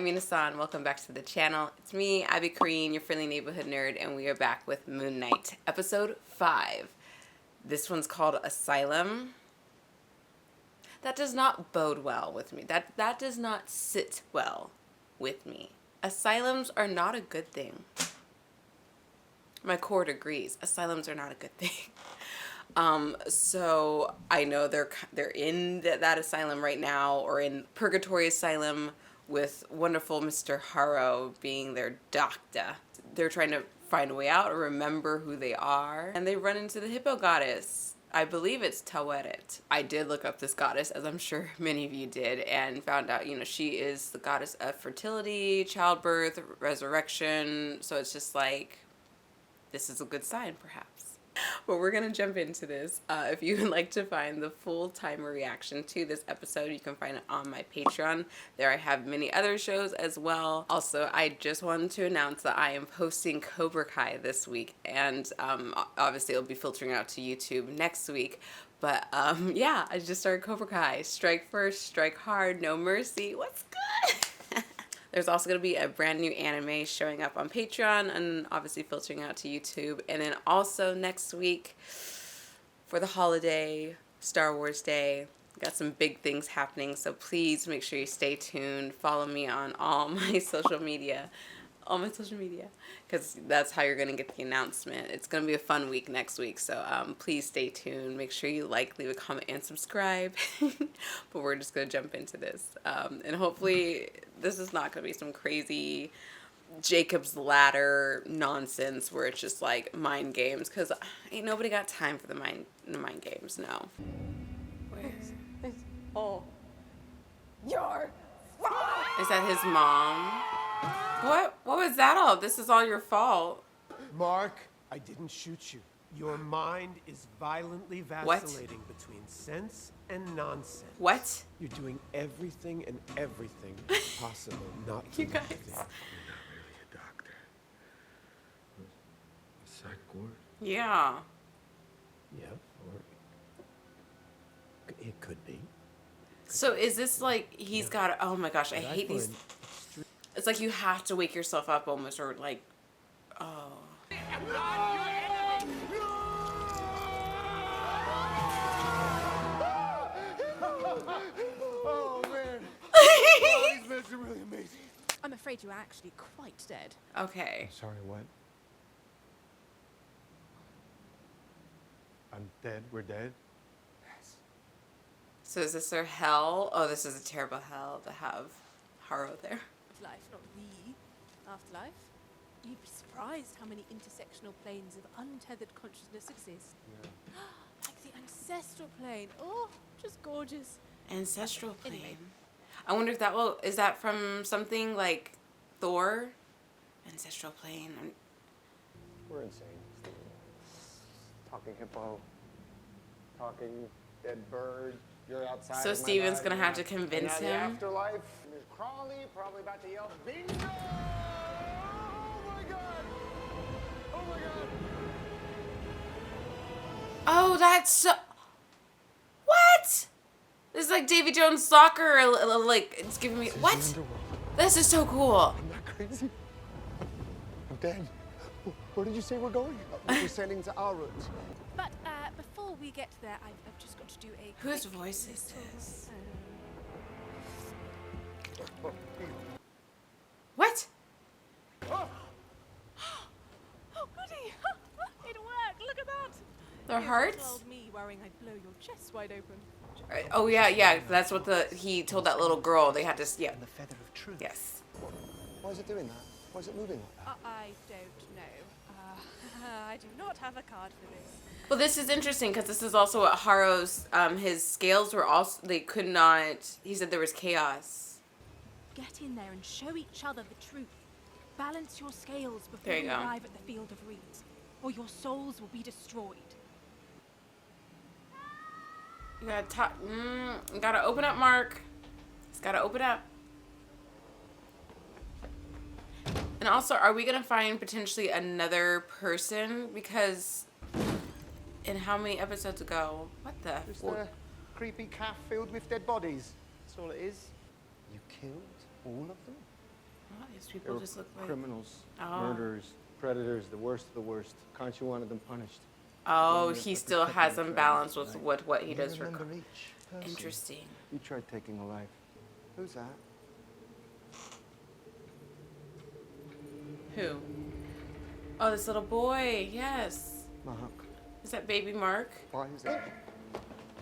I'm Minasan. Welcome back to the channel. It's me, Abby Kareen, your friendly neighborhood nerd, and we are back with Moon Knight, episode 5. This one's called Asylum. That does not bode well with me. That does not sit well with me. Asylums are not a good thing. My court agrees. Asylums are not a good thing. So I know they're in that asylum right now, or in Purgatory Asylum, with wonderful Mr. Harrow being their doctor. They're trying to find a way out or remember who they are, and they run into the hippo goddess. I believe it's Taweret. I did look up this goddess, as I'm sure many of you did, and found out, she is the goddess of fertility, childbirth, resurrection. So it's just like, this is a good sign, perhaps. But we're going to jump into this. If you would like to find the full timer reaction to this episode, you can find it on my Patreon. There I have many other shows as well. Also, I just wanted to announce that I am posting Cobra Kai this week. And obviously it'll be filtering out to YouTube next week. But yeah, I just started Cobra Kai. Strike first, strike hard, no mercy. What's good? There's also going to be a brand new anime showing up on Patreon and obviously filtering out to YouTube. And then also next week for the holiday, Star Wars Day, got some big things happening. So please make sure you stay tuned. Follow me on all my social media. Because that's how you're going to get the announcement. It's going to be a fun week next week, so please stay tuned. Make sure you like, leave a comment, and subscribe. But we're just going to jump into this. And hopefully this is not going to be some crazy Jacob's Ladder nonsense where it's just like mind games, because ain't nobody got time for the mind games, no. Oh, your fault. Is that his mom? What was that all? This is all your fault. Mark, I didn't shoot you. Your mind is violently vacillating between sense and nonsense. What? You're doing everything possible not to You guys. do that. You're not really a doctor. A psych ward? Yeah. Yeah, or it could be. So is this like he's got? Oh my gosh, I hate these. It's like you have to wake yourself up almost, or like, oh. Oh man, oh, these meds are really amazing. I'm afraid you're actually quite dead. Okay. Sorry, what? I'm dead? We're dead? Yes. So is this their hell? Oh, this is a terrible hell to have Harrow there. Life, not the afterlife. You'd be surprised how many intersectional planes of untethered consciousness exist. Yeah. Like the ancestral plane. Oh, just gorgeous. Ancestral plane. Anyway. I wonder if is that from something like Thor? Ancestral plane. We're insane. Talking hippo, talking dead bird. You're outside. So of my Steven's life, gonna have to and convince now him. The afterlife. And there's Crawley, probably about to yell, bingo! Oh my god! Oh my god! Oh, that's so. What? This is like Davy Jones soccer. Like it's giving me what? This is so cool. I'm not crazy. I'm dead. Where did you say we're going? We're sailing to our route. But before we get there, I've just got to do a Whose quick voice is little, this? Oh, What? Oh, goody! It worked. Look at that. Their You hearts? told me worrying I'd blow your chest wide open. Oh yeah. That's what he told that little girl. They had to. Yeah. The feather of truth. Yes. why is it doing that? Why is it moving like that? I don't know. I do not have a card for this. Well, this is interesting because this is also what Harrow's. His scales were also. They could not. He said there was chaos. Get in there and show each other the truth. Balance your scales before There you you go. arrive at the field of reeds, or your souls will be destroyed. You gotta talk. You gotta open up, Mark. It's gotta open up. And also, are we gonna find potentially another person? Because in how many episodes ago? What the? Just a creepy calf filled with dead bodies. That's all it is. You killed all of them? These They people were just look like criminals, Oh. murderers, predators, the worst of the worst. Conchu wanted them punished. Oh, Wanted he to still protect has them from imbalance this with night. what he You does for. remember each person. Interesting. You tried taking a life. Who's that? Who? Oh, this little boy. Yes. Mark. Is that baby Mark? Why is it?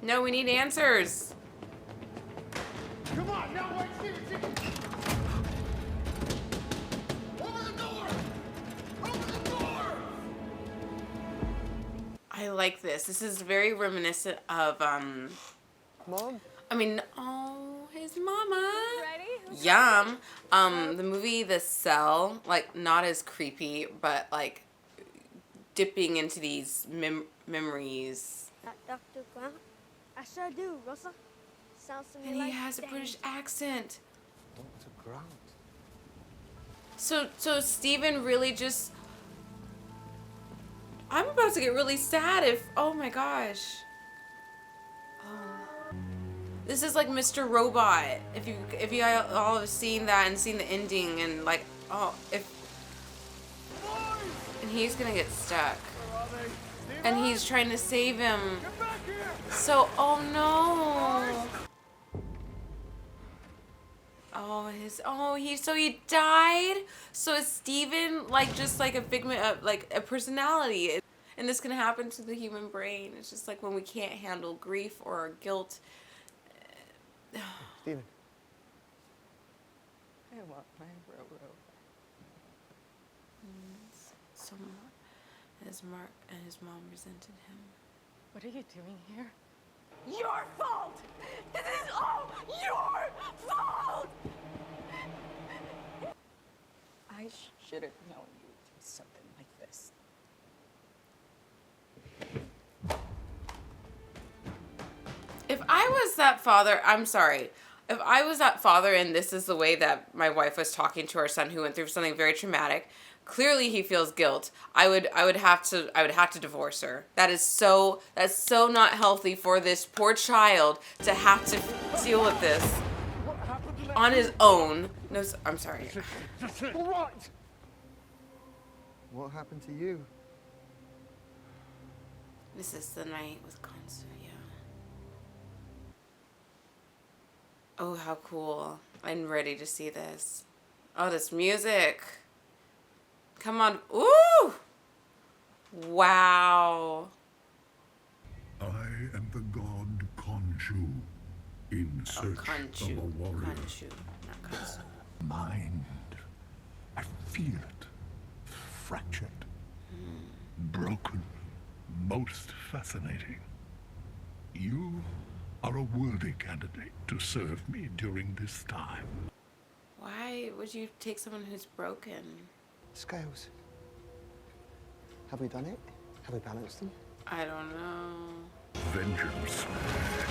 No, we need answers. Come on, now wait, Steven! Open the door! Open the door! I like this. This is very reminiscent of Mom? I mean, oh, his mama. Ready? Yum. The movie The Cell, like not as creepy, but like dipping into these memories. Dr. Grant? I sure do, Rosa. Sounds to me And like he has a British accent. Dr. Grant. So Steven really just I'm about to get really sad if oh my gosh. This is like Mr. Robot. If you all have seen that and seen the ending and like and he's gonna get stuck. And he's trying to save him. Get back here! So oh no. He died. So is Steven like just like a figment of like a personality? And this can happen to the human brain. It's just like when we can't handle grief or guilt. Steven. I want my Roro. So his Mark and his mom resented him. What are you doing here? Your fault! This is all your fault! I should have known you would do something like this. If I was that father, I'm sorry. If I was that father and this is the way that my wife was talking to our son who went through something very traumatic, clearly he feels guilt. I would have to divorce her. That's so not healthy for this poor child to have to deal with this What happened to that? on his own. No, I'm sorry. What? What happened to you? This is the night with Kansu, yeah. Oh, how cool. I'm ready to see this. Oh, this music. Come on. Ooh! Wow. I am the god Khonshu, in search Kanchu. of a warrior. Kanchu, not Kansu. Mind. I feel it. Fractured. Broken. Most fascinating. You are a worthy candidate to serve me during this time. Why would you take someone who's broken? Scales. Have we done it? Have we balanced them? I don't know. Vengeance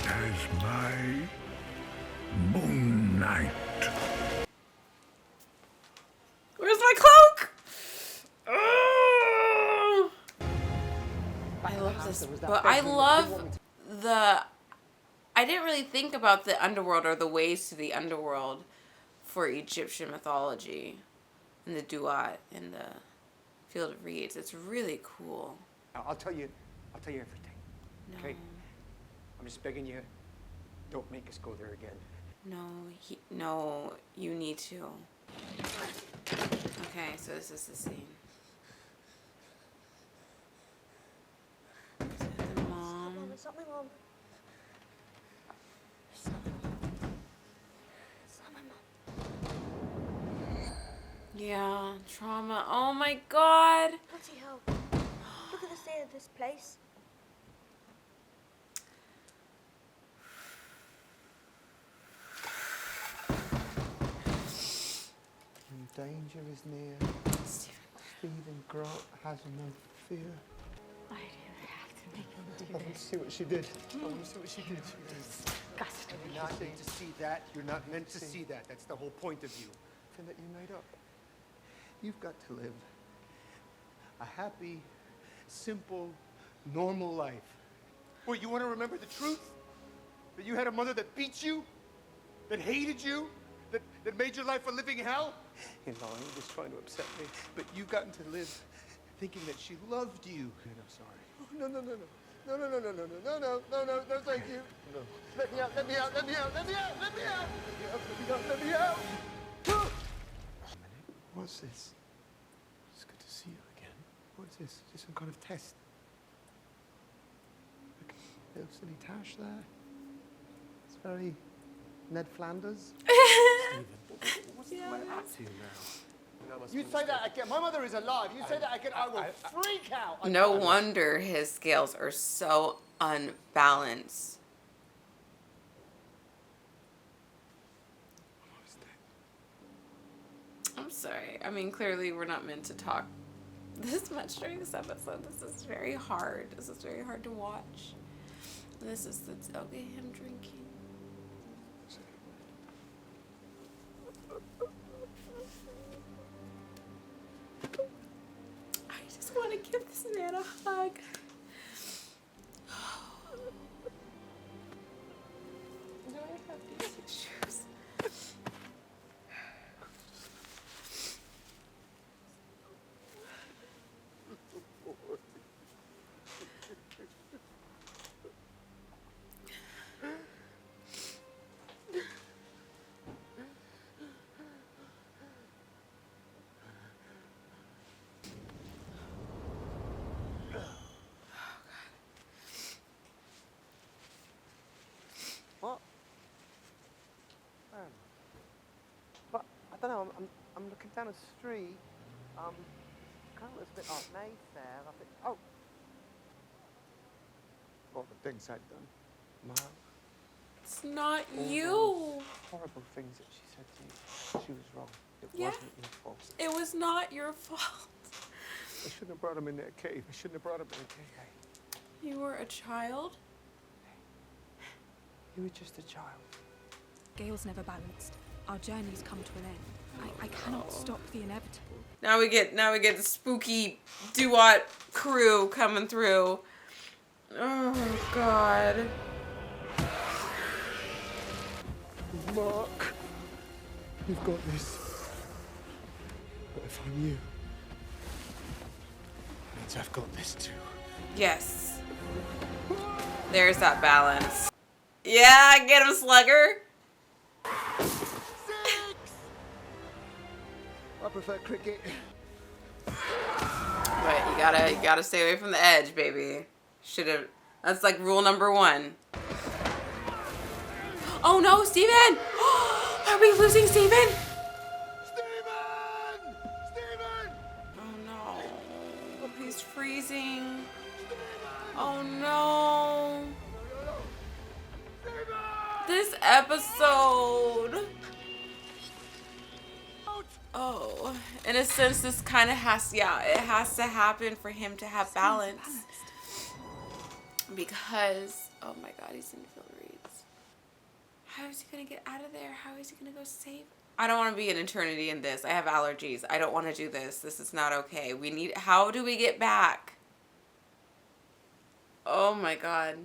as my Moon Knight. Where's my cloak? Oh! I love this, but I love the. I didn't really think about the underworld or the ways to the underworld for Egyptian mythology, and the duat and the field of reeds. It's really cool. I'll tell you everything. No, Okay. I'm just begging you, don't make us go there again. no, you need to. Okay, so this is the scene. Is it the mom? Mom, it's not my mom. It's not my mom. Yeah, trauma. Oh my god. Bloody hell. Look at the state of this place. Danger is near. Stephen Grant has no fear. Why do you have to make him do I want to this? see what she did. I want to see what she did. Disgusting. You're not meant to see that. You're not meant to see that. That's the whole point of you. Thing that you made up. You've got to live. A happy, simple, normal life. What, you want to remember the truth? That you had a mother that beat you? That hated you? that made your life a living hell? Eli was trying to upset me, but you got to live thinking that she loved you. And I'm sorry. No, no, no, no. No, no, no, no, no, no, no, no, no, no, thank you. No. Let me out, let me out, let me out, let me out, let me out. Let me out, let me out. What's this? It's good to see you again. What is this? Is this some kind of test? Look, little silly Tash there. It's very Ned Flanders. Stephen, what's the way up to now? You say that again. My mother is alive. You say that again, I will freak out. No wonder his scales are so unbalanced. I'm sorry. I mean, clearly we're not meant to talk this much during this episode. This is very hard. This is very hard to watch. This is okay, him drinking. I just want to give this man a hug. Do I have these issues? What? But I don't know. I'm looking down the street. Kind of looks a bit like Mayfair. I think. Oh. All the things I'd done. Ma, It's not all you. those horrible things that she said to you. She was wrong. It Yeah. wasn't your fault. It was not your fault. I shouldn't have brought him in that cave. I shouldn't have brought him in the cave. You were a child? You were just a child. Gale's never balanced. Our journey's come to an end. I cannot stop the inevitable. Now we get the spooky Duat crew coming through. Oh God. Mark, you've got this. But if I'm you, it means I've got this too. Yes. There's that balance. Yeah, get him, Slugger. I prefer cricket. But you gotta stay away from the edge, baby. Should've. That's like rule number 1. Oh no, Steven! Are we losing Steven? Steven! Steven! Oh no. He's freezing. Oh no. This episode. Oh, in a sense, this kind of has, yeah, it has to happen for him to have balance. Because, oh my God, he's in Phil Reed's. How is he going to get out of there? How is he going to go save? I don't want to be an eternity in this. I have allergies. I don't want to do this. This is not okay. We need, how do we get back? Oh my God.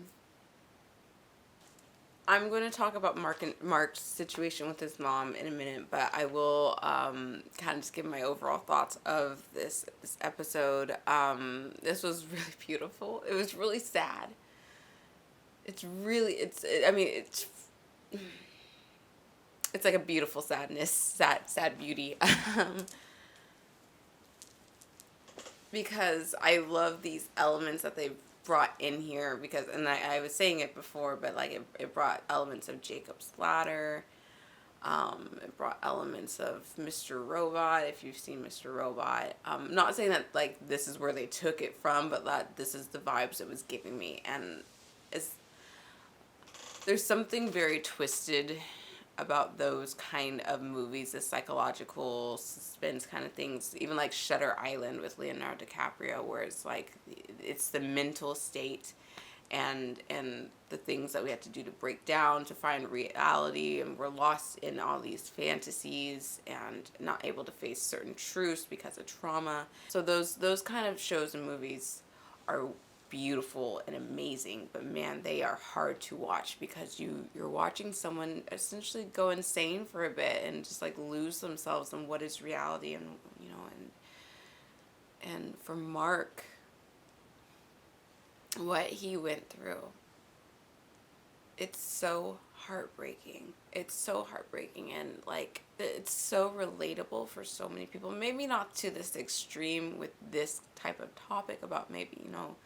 I'm going to talk about Mark's situation with his mom in a minute, but I will kind of just give my overall thoughts of this episode. This was really beautiful. It was really sad. It's like a beautiful sadness, sad beauty. Because I love these elements that they've brought in here, because, and I was saying it before, but like it brought elements of Jacob's Ladder. It brought elements of Mr. Robot, if you've seen Mr. Robot. Not saying that like this is where they took it from, but that this is the vibes it was giving me. And there's something very twisted about those kind of movies, the psychological suspense kind of things, even like Shutter Island with Leonardo DiCaprio, where it's like it's the mental state and the things that we have to do to break down to find reality, and we're lost in all these fantasies and not able to face certain truths because of trauma. So those kind of shows and movies are beautiful and amazing, but man, they are hard to watch because you're watching someone essentially go insane for a bit and just like lose themselves in what is reality. And you know, and for Mark, what he went through, it's so heartbreaking. It's so heartbreaking, and like it's so relatable for so many people. Maybe not to this extreme with this type of topic about maybe, you know,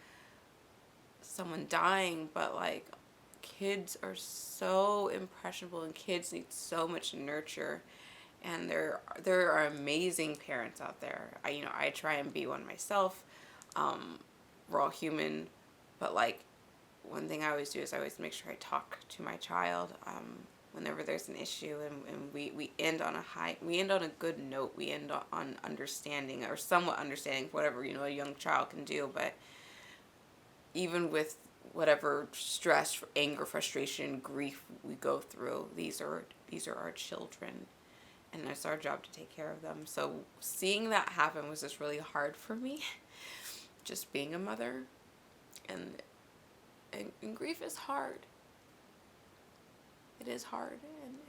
someone dying, but like kids are so impressionable and kids need so much nurture, and there are amazing parents out there. I try and be one myself. We're all human, but like one thing I always do is I always make sure I talk to my child whenever there's an issue, and we end on a high, we end on a good note, we end on understanding or somewhat understanding whatever, you know, a young child can do. But even with whatever stress, anger, frustration, grief we go through, these are our children, and it's our job to take care of them. So seeing that happen was just really hard for me, just being a mother, and grief is hard. It is hard,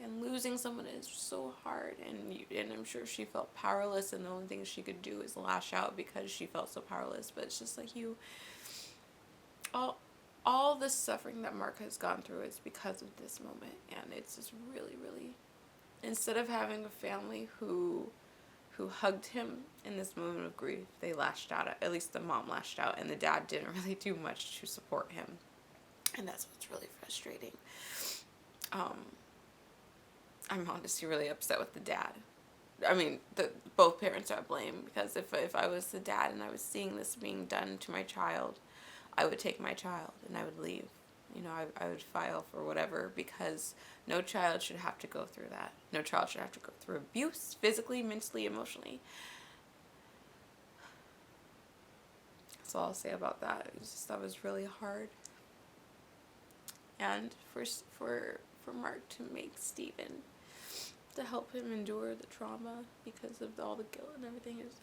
and losing someone is so hard, and I'm sure she felt powerless, and the only thing she could do is lash out because she felt so powerless. But it's just like all the suffering that Mark has gone through is because of this moment, and it's just really, really, instead of having a family who hugged him in this moment of grief, they lashed out. At least the mom lashed out, and the dad didn't really do much to support him, and that's what's really frustrating. I'm honestly really upset with the dad. I mean, both parents are to blame, because if I was the dad and I was seeing this being done to my child, I would take my child and I would leave. You know, I would file for whatever, because no child should have to go through that. No child should have to go through abuse, physically, mentally, emotionally. That's all I'll say about that. That was really hard. And for Mark to make Steven, to help him endure the trauma because of all the guilt and everything, is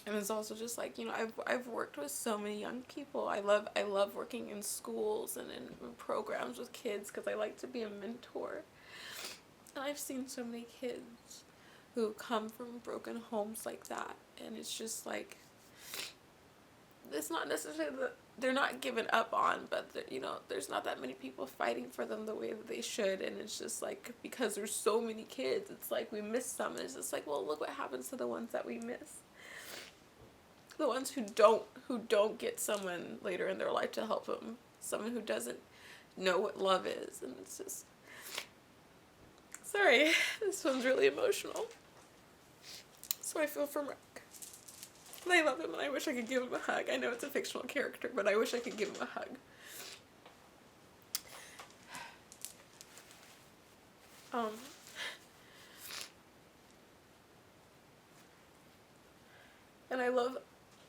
and it's also just like, you know, I've worked with so many young people. I love working in schools and in programs with kids because I like to be a mentor. And I've seen so many kids who come from broken homes like that, and it's just like, it's not necessarily that they're not given up on, but you know, there's not that many people fighting for them the way that they should, and it's just like, because there's so many kids, it's like we miss some, and it's just like, well, look what happens to the ones that we miss, the ones who don't get someone later in their life to help them, someone who doesn't know what love is. And it's just, sorry, this one's really emotional. So I feel for Mark. And I love him, and I wish I could give him a hug. I know it's a fictional character, but I wish I could give him a hug.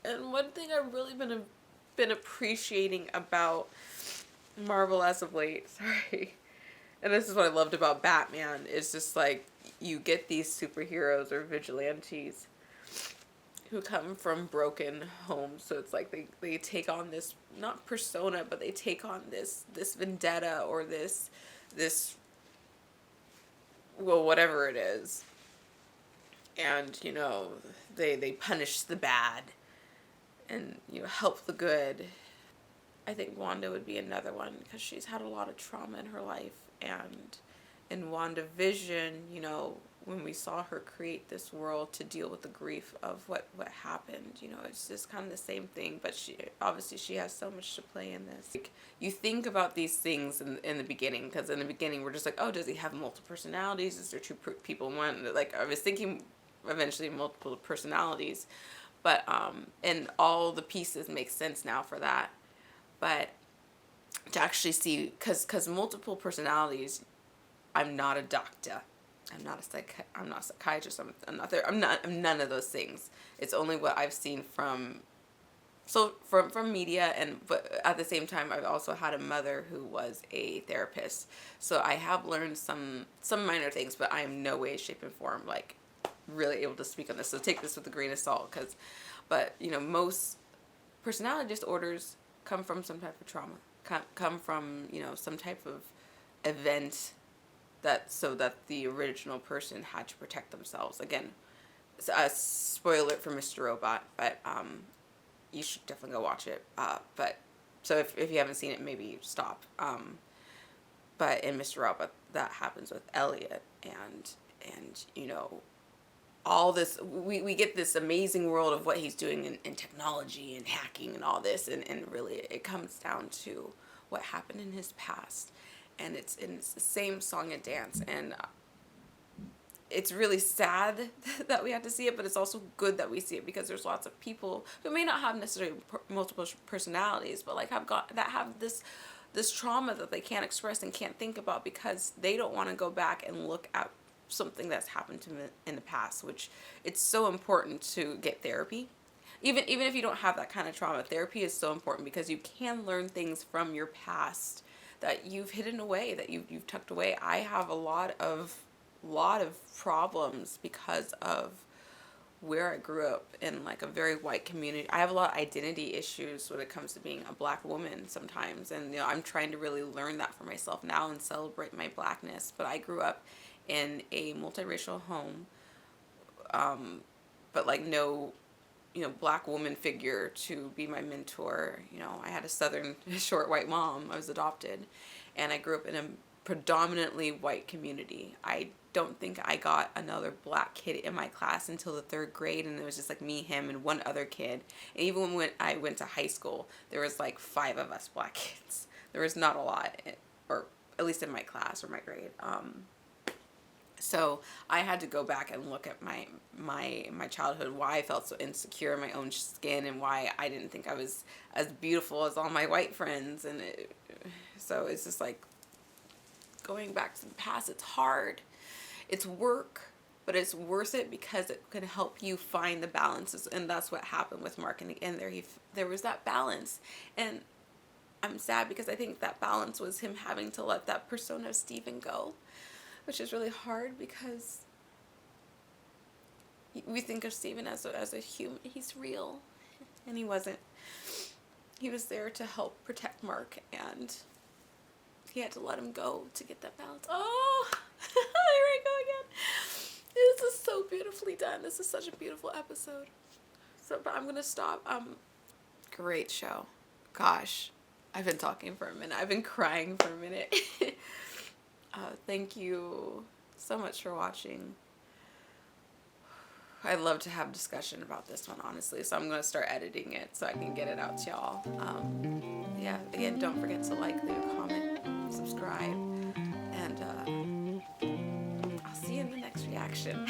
And one thing I've really been appreciating about Marvel as of late, sorry, and this is what I loved about Batman, is just like, you get these superheroes or vigilantes who come from broken homes. So it's like they take on this, not persona, but they take on this vendetta, or this well, whatever it is. And, you know, they punish the bad and, you know, help the good. I think Wanda would be another one, because she's had a lot of trauma in her life. And in WandaVision, you know, when we saw her create this world to deal with the grief of what happened, you know, it's just kind of the same thing, but she has so much to play in this. Like, you think about these things in the beginning, because in the beginning we're just like, oh, does he have multiple personalities? Is there two people in one? Like, I was thinking eventually multiple personalities, but and all the pieces make sense now for that. But to actually see, because multiple personalities, I'm not a doctor. I'm not a psychiatrist. I'm none of those things. It's only what I've seen from so from media, but at the same time I've also had a mother who was a therapist, so I have learned some minor things, but I am no way, shape, and form like really able to speak on this, so take this with a grain of salt. But most personality disorders come from some type of trauma, come from some type of event so that the original person had to protect themselves. Again, a spoiler for Mr. Robot, but you should definitely go watch it. But so if you haven't seen it, maybe stop. But in Mr. Robot, that happens with Elliot, and all this, we get this amazing world of what he's doing in technology and hacking and all this, and really it comes down to what happened in his past, and it's the same song and dance, and it's really sad that we have to see it, but it's also good that we see it, because there's lots of people who may not have necessarily multiple personalities, but like have this trauma that they can't express and can't think about because they don't want to go back and look at something that's happened to them in the past, which it's so important to get therapy. Even if you don't have that kind of trauma, therapy is so important, because you can learn things from your past that you've hidden away, that you've tucked away. I have a lot of problems because of where I grew up, in like a very white community. I have a lot of identity issues when it comes to being a black woman sometimes, and I'm trying to really learn that for myself now and celebrate my blackness. But I grew up in a multiracial home, but like no black woman figure to be my mentor. I had a southern short white mom. I was adopted, and I grew up in a predominantly white community. I don't think I got another black kid in my class until the 3rd grade, and it was just like me, him, and one other kid. And even when I went to high school, there was like 5 of us black kids. There was not a lot, or at least in my class or my grade. So I had to go back and look at my childhood, why I felt so insecure in my own skin, and why I didn't think I was as beautiful as all my white friends. And so it's just like going back to the past. It's hard. It's work, but it's worth it because it can help you find the balances. And that's what happened with Mark in the end. There was that balance. And I'm sad because I think that balance was him having to let that persona of Steven go, which is really hard because we think of Steven as a human. He's real, and he wasn't. He was there to help protect Mark, and he had to let him go to get that balance. Oh, there I go again. This is so beautifully done. This is such a beautiful episode. So, but I'm gonna stop. Great show. Gosh, I've been talking for a minute. I've been crying for a minute. Thank you so much for watching. I'd love to have discussion about this one, honestly, so I'm going to start editing it so I can get it out to y'all. Yeah, again, don't forget to like, leave a comment, subscribe, and I'll see you in the next reaction.